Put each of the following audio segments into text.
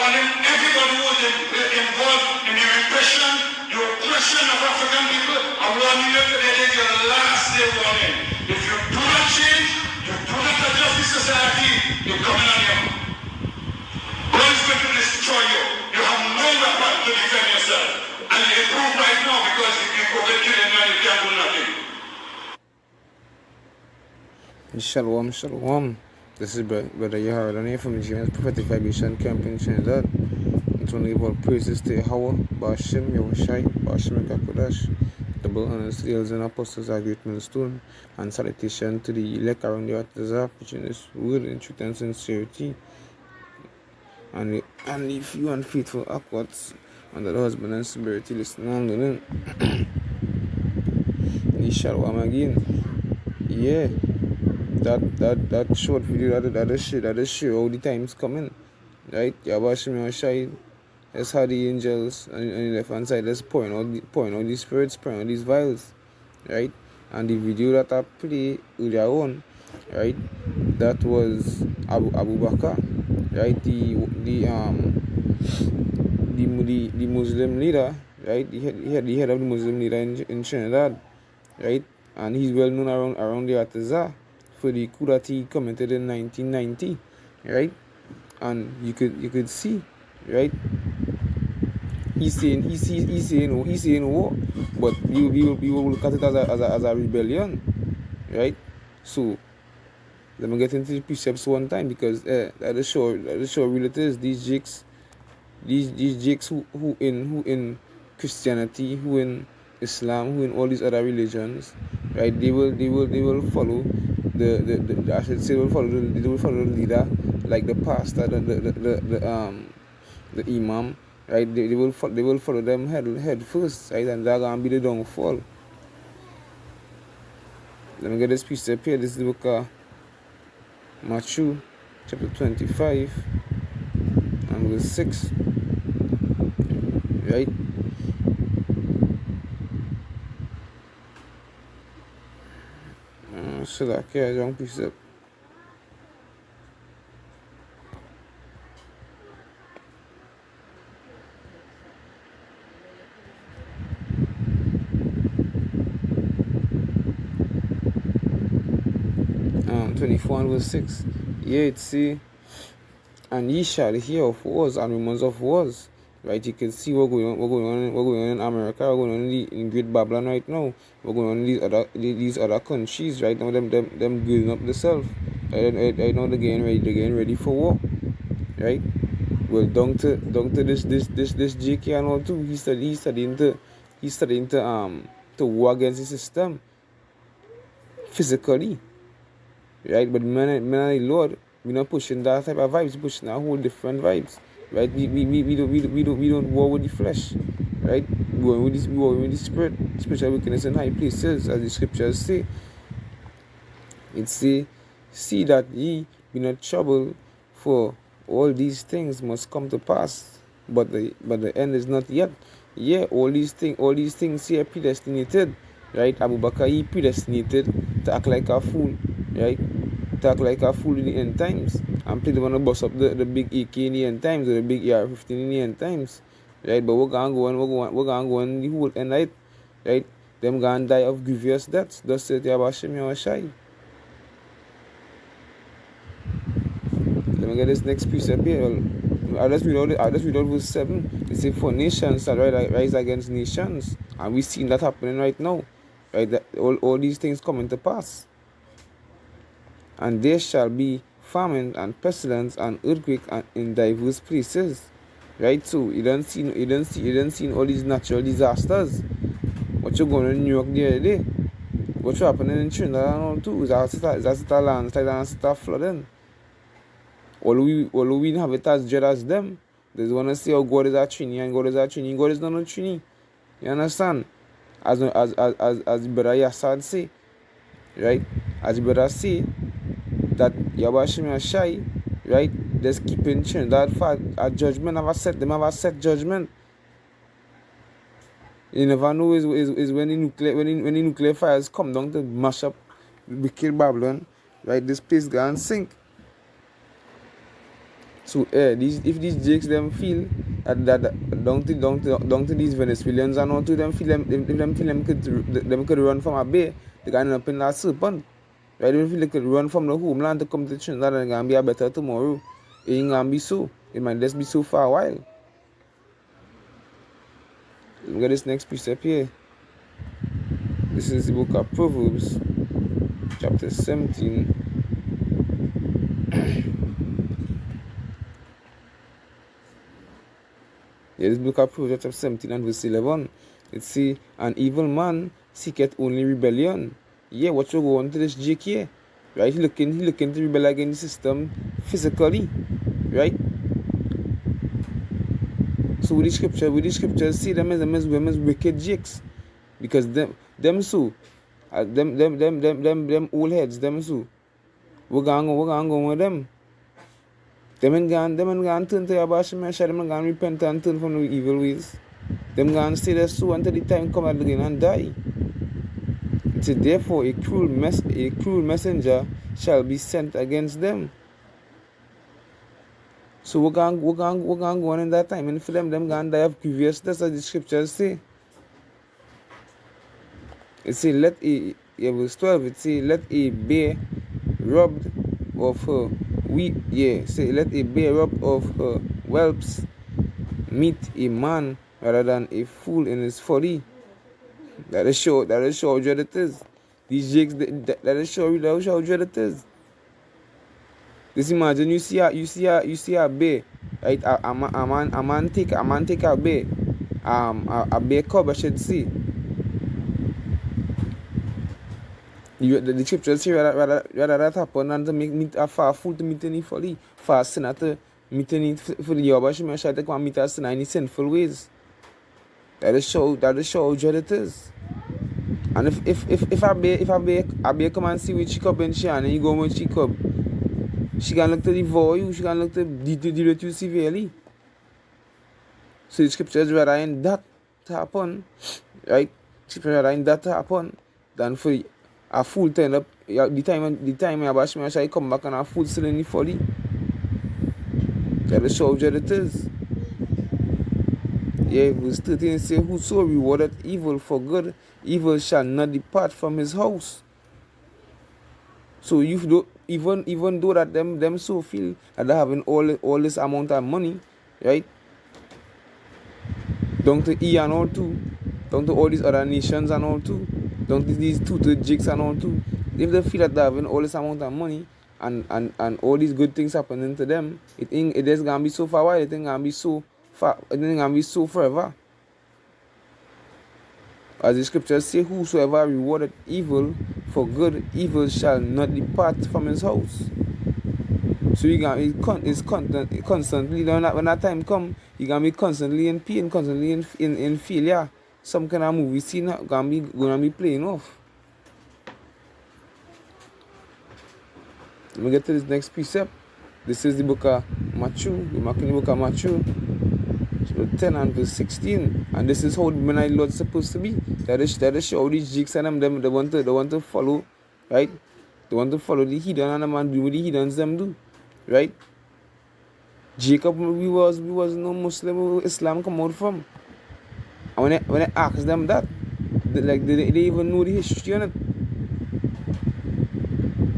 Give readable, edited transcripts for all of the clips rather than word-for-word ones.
warning everybody who was involved in the repression, the oppression of African people. I warn you today, this is your last day warning. If you do not change, you do not adjust the society, you're coming on you. God is going to destroy you. You have no weapon to defend yourself. And you prove right now because if you go and kill him, you can't do nothing. Shalom, shalom. This is Brother Yaharan from the James Prophetic Vibration Camp in Trinidad. It's one to give all praises to Yahweh, Bashim, Yahushai, Bashim, Kakodash. Double honors to the elders and apostles, our great millstone, and salutation to the elect around the earth that are preaching this word in truth and sincerity. And the few unfaithful upwards under the husband and severity listening on the Shalom again. Yeah. That short video that is show all the times coming, right? Yabashim Yoshai, that's how the angels on the left hand side is pouring all these spirits, pouring all these vials, right? And the video that I play earlier on, right? That was Abu Bakr, right? The Muslim leader, right? The head of the Muslim leader in Trinidad, right? And he's well known around the Atazah for the coup that he committed in 1990, right? And you could see, right? He's saying war, but we will look at it as a rebellion, right? So let me get into the precepts one time because that is show real it is. These jakes who in Christianity, who in Islam, who in all these other religions, right? They will follow the I should say they will follow the leader, like the pastor, the imam, right? They will follow them head first, right? And they're gonna be the downfall. Let me get this piece up here. This is the book of Matthew, chapter 25, and verse 6, right? So that okay, young piece up. Um, 24 and verse 6. Yeah, it see, and ye shall hear of wars and rumors of wars. Right, you can see what's going on in America, what's going on in Great Babylon right now, what's going on in these other countries right now. Them building up themselves. Right now they're getting ready for war. Right? Well, down to this JK and all too. He's studying to war against the system physically. Right? But man and the Lord, we're not pushing that type of vibes, we're pushing a whole different vibes. Right? We don't war with the flesh, right? We war with the spirit, spiritual wickedness in high places, as the scriptures say. It say, see that ye be not troubled, for all these things must come to pass, but the end is not yet. Yeah, all these things here predestinated, right? Abu Bakr, he predestinated to act like a fool, right? To act like a fool in the end times. And play the one to bust up the big AK in the end times, or the big AR-15 in the end times, right? But we're gonna go on the whole end, right? Them gonna die of grievous deaths. Thus saith Yabashim Yahushai. Let me get this next precept here. I'll just read out verse 7. It says, for nations shall rise against nations. And we see that happening right now, right? That all these things coming to pass. And there shall be famine and pestilence and earthquake in diverse places, right? So you don't see all these natural disasters. What you going on in New York the other day? What's happening in Trinidad and all too? Is that a landslide and start flooding? All we have it as dread as them. They want to say, oh, God is a Trini and God is a Trini. God is not a Trini. You understand? As Brother Yassad say, right? As Brother say, that Yabashim Yashai, right? Just keeping Trinidad for a judgment. Have a set judgment. You never know is when the nuclear fires come down to mash up, we kill Babylon, right? This place go and sink. So if these jakes them feel that down to these Venezuelans and all to them feel them if them feel them could run from a bay, they can end up in that serpent. Right? They feel they could run from the homeland to come to Trinidad and gonna be a better tomorrow. It ain't gonna be so. It might just be so for a while. Look at this next precept here. This is the book of Proverbs, chapter 17. Yeah, this book of Proverbs, chapter 17 and verse 11. It says, an evil man seeketh only rebellion. Yeah, what you go on to this Jake here? Right? He looking to rebel against the system physically. Right? So with the scriptures see them as wicked jakes. Because them old heads, them so. We're going go with them. Them and gone turn to Yabashim Yashai, them and gone repent and turn from the evil ways. Them gone stay there so until the time come again and die. It says, therefore a cruel messenger shall be sent against them. So we're going go on in that time, and for them going die of grievousness, as the scriptures say. It says, verse 12, it says, let a bear robbed of her let a bear robbed of her whelps meet a man rather than a fool in his folly. That is show how dread it is. These jakes, that is show how dread it is. Just imagine you see a bear, right? A man take a bear, a bear cub, I should say. The scriptures say rather that happen than to meet a far fool to meet any folly, far sinner to meet any for the Yabashim Yashai to come meet us in any sinful ways. That is show how dread it is. And if a bear come and see with she cub and she and you go with she cub, she can look to devour you, she can look to deal with you severely. So the scriptures rather in that to happen, right? Scriptures rather in that to happen than for a fool turn up. The time Yabashim Yashai come back and a fool still in the folly. That is how dread it is. Yeah, verse 13 say, whoso rewardeth evil for good, evil shall not depart from his house. So even though that them so feel that they're having all this amount of money, right? Down to E and all too, down to all these other nations and all too, down to these two jigs and all too. If they feel that they're having all this amount of money and all these good things happening to them, it is gonna be so for a while, it ain't gonna be so far, it ain't gonna be so forever. As the scriptures say, whosoever rewarded evil for good, evil shall not depart from his house. So you gonna be constantly when that time come, you gonna be constantly in pain, constantly in failure. Some kind of movie scene gonna be playing off. Let me get to this next precept. This is the book of Matthew. We're marking the book of Matthew, chapter 10 and verse 16. And this is how the Mennonite Lord is supposed to be. That is how these jigs and them they want to follow, right? They want to follow the heathen and the man do what the heathens them do, right? Jacob, we was no Muslim, Islam come out from. And when I asked them that, they even know the history on it.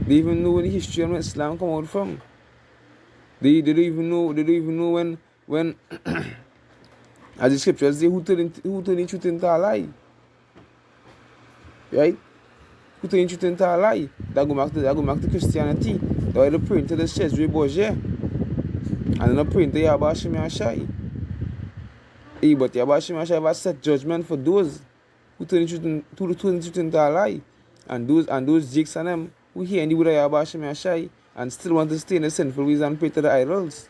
They even know the history on where Islam come out from. They don't even know when as the scriptures say, who turned the truth into a lie. Right? Who turned the truth into a lie. That go back to Christianity. That's why they pray into the Cesare Borgia. And they pray into Yabashim Yashai. But Yabashim Yashai has set judgment for those who turn the truth into a lie. And those jigs and them who hear in the word of Yabashim Yashai and still want to stay in the sinful ways and pray to the idols.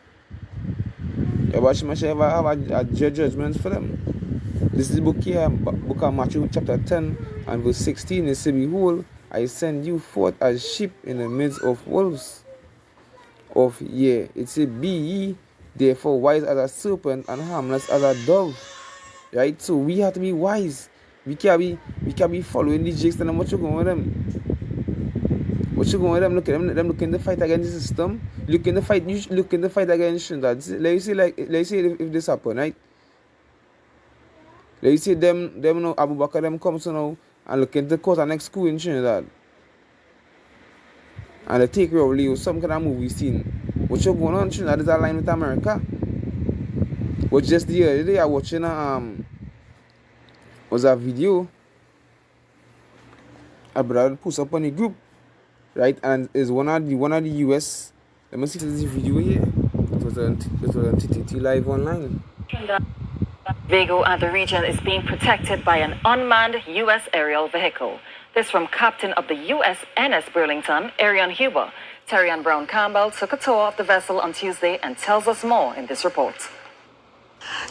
Yabashim Yashai have a judgment for them. This is the book here, book of Matthew chapter 10 and verse 16. It says, behold, I send you forth as sheep in the midst of wolves. It says, be ye therefore wise as a serpent and harmless as a dove. Right? So we have to be wise. We can't be following these jigs and what you going with them. What you going with them? Them looking to fight against the system. Looking to fight. You looking to fight against Trinidad. Let you see if this happen, right? Let you see them know Abu Bakr them come to now and looking to cause an next coup in Trinidad. And they take Rowley or some kind of movie scene. What you going on in Trinidad is aligned with America. But just the other day I watching was a video a brother post up on the group, right? And is one of the US. Let me see this video here. It was on TTT live online. Vigo and the region is being protected by an unmanned U.S. aerial vehicle. This from Captain of the USNS Burlington, Arian Huber. Terrian Brown Campbell took a tour of the vessel on Tuesday and tells us more in this report.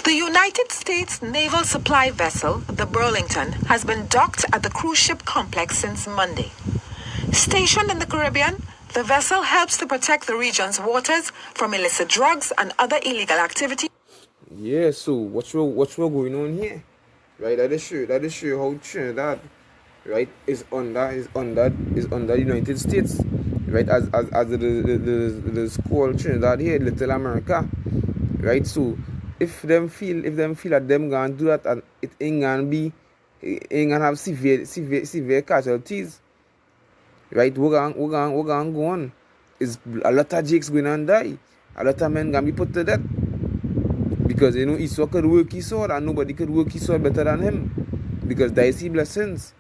The United States naval supply vessel, the Burlington, has been docked at the cruise ship complex since Monday. Stationed in the Caribbean, the vessel helps to protect the region's waters from illicit drugs and other illegal activity. Yeah, so what's going on here, right? That is sure how Trinidad, right, is under the United States, right? As the school Trinidad here, Little America, right? So if them feel that them gonna do that and it ain't gonna have severe casualties, right? We're gonna go on. Is a lot of Jakes going to die, a lot of men gonna be put to death. Because Esau could work his sword and nobody could work his sword better than him. Because that is his blessings.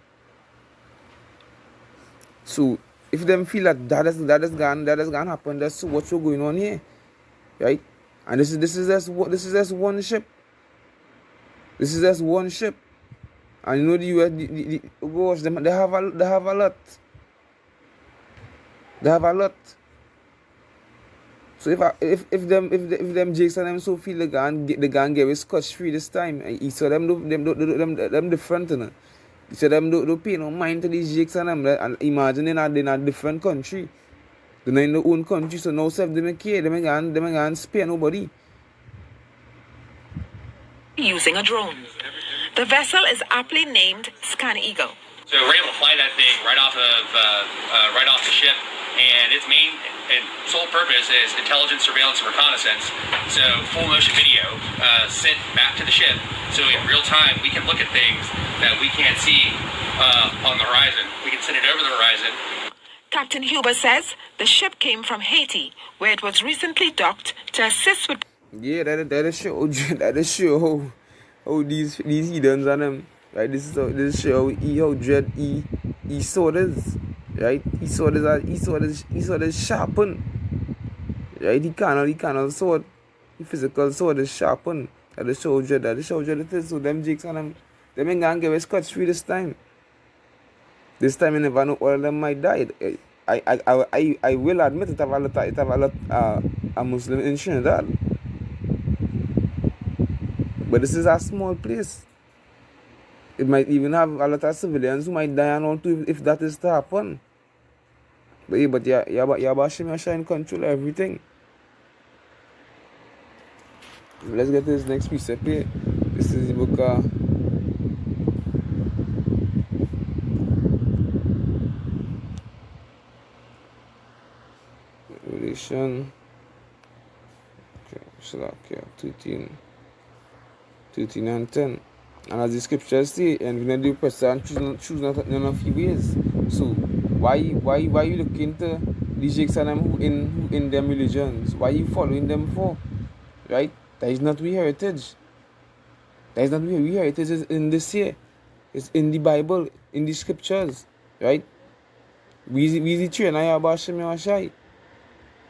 So if them feel that is gonna happen, that's what's going on here. Right? And this is just one ship. This is just one ship. And the US gosh, they have a lot. They have a lot. So if them Jakes and them so feel they can get with scotch free this time, and you saw them different, you know. You saw them don't pay no mind to these Jakes and them, and imagine they're in a different country, they're not in their own country, so now self they don't care, they can't spare nobody. Using a drone. The vessel is aptly named Scan Eagle. So we're able to fly that thing right off the ship, and its main and sole purpose is intelligence, surveillance, and reconnaissance. So full motion video sent back to the ship, so in real time we can look at things that we can't see on the horizon. We can send it over the horizon. Captain Huber says the ship came from Haiti, where it was recently docked to assist with. Yeah, that is sure how these heathens and them. Right, this show how dread he saw this, right? He saw this sharpen, right? He cannot sword, the physical sword is sharpen. That is show dread it is. So them Jakes and them ain't gonna give a scotch free this time. This time you never know all of them might die. I will admit it have a lot a Muslim in Trinidad, but this is a small place. It might even have a lot of civilians who might die and all too if that is to happen. But Yabashim shine control everything. Let's get this next piece up here. This is the book Revelation. Okay, 13 and 10. And as the scriptures say, and we do person choose not none of your ways. So why you look into the Jakes and them who in them religions? Why you following them for? Right? That is not we heritage. That is not we heritage is in this here. It's in the Bible, in the scriptures. Right? We the train about Shemi Ashai.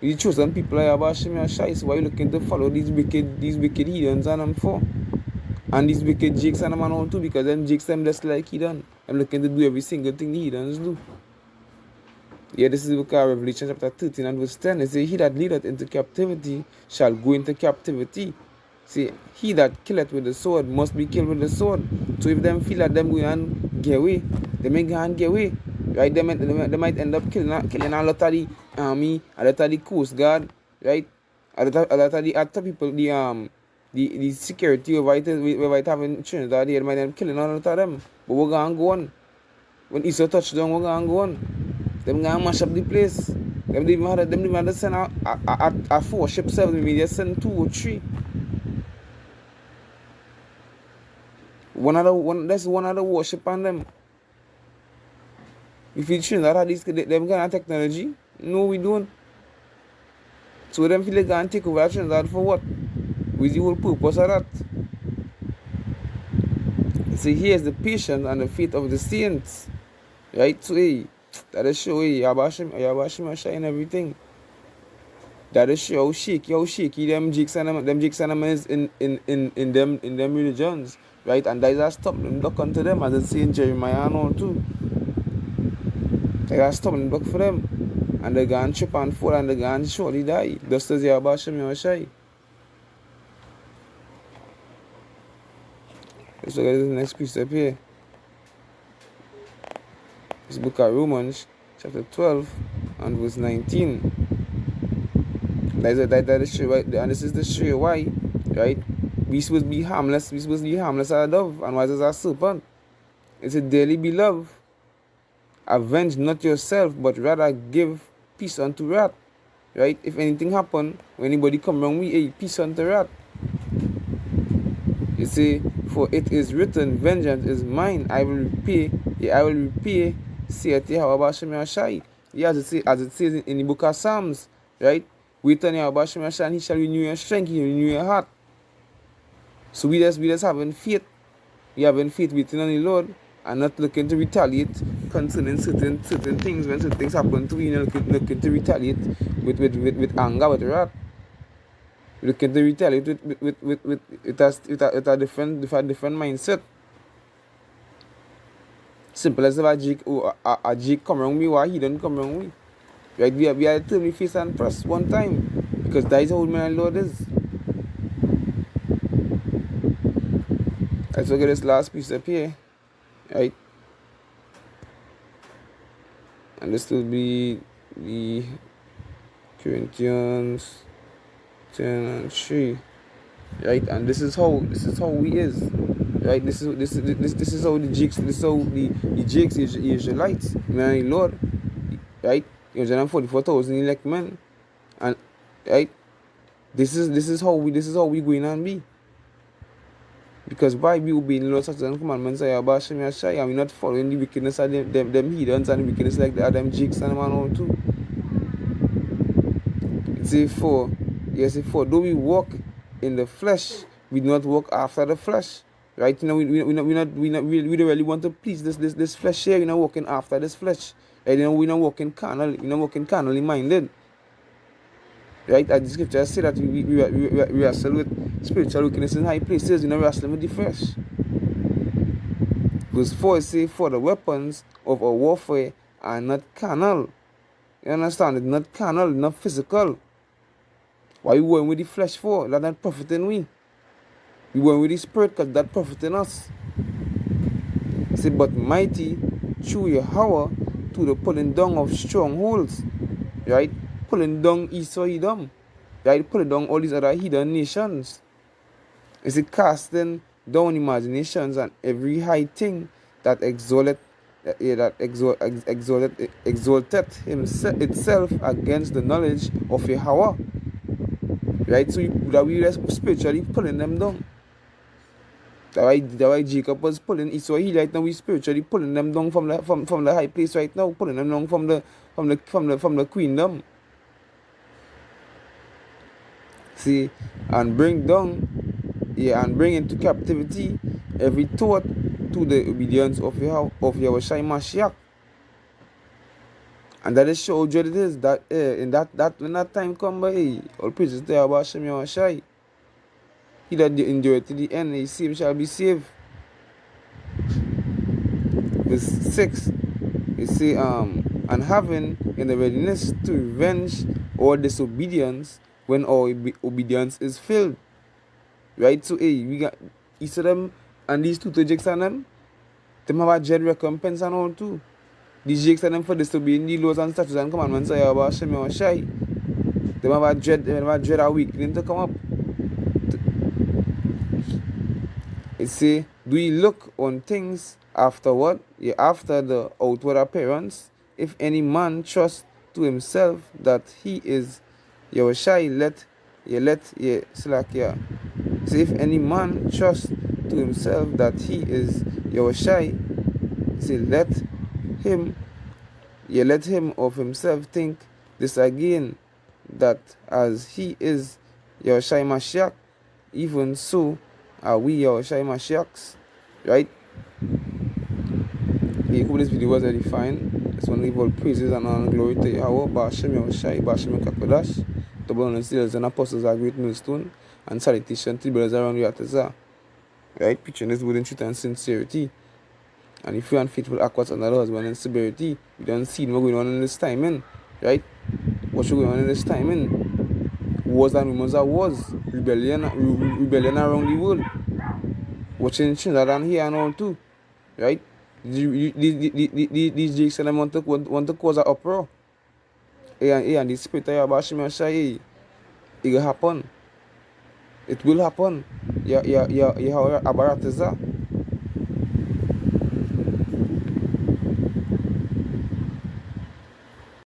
We the chosen people about Shemi Ashai. So why you looking to follow these wicked heathens and them for? And these wicked Jakes and them and all too, because them Jakes them just like he done. I'm looking to do every single thing the heathens do. Yeah, this is the book of Revelation chapter 13 and verse 10. It says, he that leadeth into captivity shall go into captivity. See, he that killeth with the sword must be killed with the sword. So if them feel that them go and get away, they may go and get away. Right? They might end up killing a lot of the army, a lot of the coast guard, right? A lot of the other people, the security of it having Trinidad here might end up killing a lot of them. But we're going to go on. When Esau touched down, we're going to go on. Them gonna mash up the place. Them even had to send a 4 ship 7, maybe they send 2 or 3. That's one other warship on them. If you Trinidad had them kind of technology, no, we don't. So them feel they gonna take over Trinidad for what? What's the whole purpose of that? So here's the patience and the faith of the saints. Right? So hey, that is show Yabashim and everything. That is show how shaky them jigs and them is in them religions. Right? And that is a stop them look unto them, as it's saying Jeremiah and all too. They are stumbling block for them. And they gone trip and fall and they gone surely die. Just as Yabashim Yoshai. Let's look at the next precept here. This book of Romans, chapter 12 and verse 19. That is true, right? And this is the true why, right? We supposed to be harmless. We supposed to be harmless as a dove and wise as a serpent. It's a dearly beloved. Avenge not yourself, but rather give peace unto wrath. Right? If anything happen, when anybody come wrong, we hey, peace unto wrath. You see, for it is written, vengeance is mine, I will repay, saith Yahweh Hashem Yashai. Yeah, as it says in the book of Psalms, right? Wait on Yahweh Hashem Yashai, and he shall renew your strength, he will renew your heart. So we just having faith. We having faith within on the Lord and not looking to retaliate concerning certain things. When certain things happen to you, looking to retaliate with anger, with wrath. Looking to retaliate with a different mindset. Simple as if a Jake come wrong me, why he don't come wrong me. Right? We are to turn face and press one time. Because that is how my Lord is. Let's look at this last piece up here. Right? And this will be the Corinthians 10 and 3. Right? And this is how we is. Right? This is how the jigs, this is how the jigs Israelites, my Lord. Right? 144,000 elect men. And right? This is how we going and be. Because why we obey the Lord's and commandments of Yahweh Hashem Yashai, and we not following the wickedness of them heathens and the wickedness like the them jigs and them and all too. It says for though we walk in the flesh, we do not walk after the flesh. Right? You know, we don't really want to please this flesh here. We're not walking after this flesh. Right? You know, we're not walking carnal. We're not walking carnally minded. Right? As the scripture say that we wrestle with spiritual wickedness in high places. We're not wrestling with the flesh. Verse 4 says, for the weapons of our warfare are not carnal. You understand? It's not carnal, not physical. Why we going with the flesh for? That's not profiting we. We going with the spirit because that's profiting us. Say, but mighty through Yahweh to the pulling down of strongholds. Right? Pulling down Esau Edom. Right? Pulling down all these other hidden nations. It's casting down imaginations and every high thing that exalted itself against the knowledge of Yahweh. Right? So we are spiritually pulling them down. That's why Jacob was pulling Esau. Right now we spiritually pulling them down from the high place right now, pulling them down from the queendom. See, and bring into captivity every thought to the obedience of Yahushua Mashiach. And that is show what it is that when that time come by, all praises to Yahushua. He that endure to the end, he saved shall be saved. Verse 6, it say, and having in the readiness to revenge all disobedience when our obedience is filled. Right? So, we got each of them and these two jakes on them have a dread recompense and all too. These jakes on them for disobeying the laws and statutes and commandments of Yahweh Hashem Yahweh. They have a dread awakening to come up. It say, do we look on things after what? After the outward appearance, if any man trust to himself that he is Yahushai, let ye Slakia. So if any man trust to himself that he is Yahushai, say let him of himself think this again, that as he is Yahushai Mashiach, even so are we Yahushai Mashiachs, right? I hope this video was edifying. Just want to give all praises and honor and glory to Yahweh, Ba'ashem Yahushai, Ba'ashem Kakodash, to the seals and apostles are great millstone, and salutation to the brothers around you at Azar. Right? Preaching this word in truth and sincerity. And if you are unfaithful act what's another husband and severity, we don't see what's going on in this time, in. Right? What's going on in this time, in? Wars and rumors of wars, rebellion around the world. Watching Trinidad and here and all too. Right? These Jakes and them want to cause an uproar. And the spirit of Ba'ashem Yahushai, it will happen. It will happen. Abaratazah.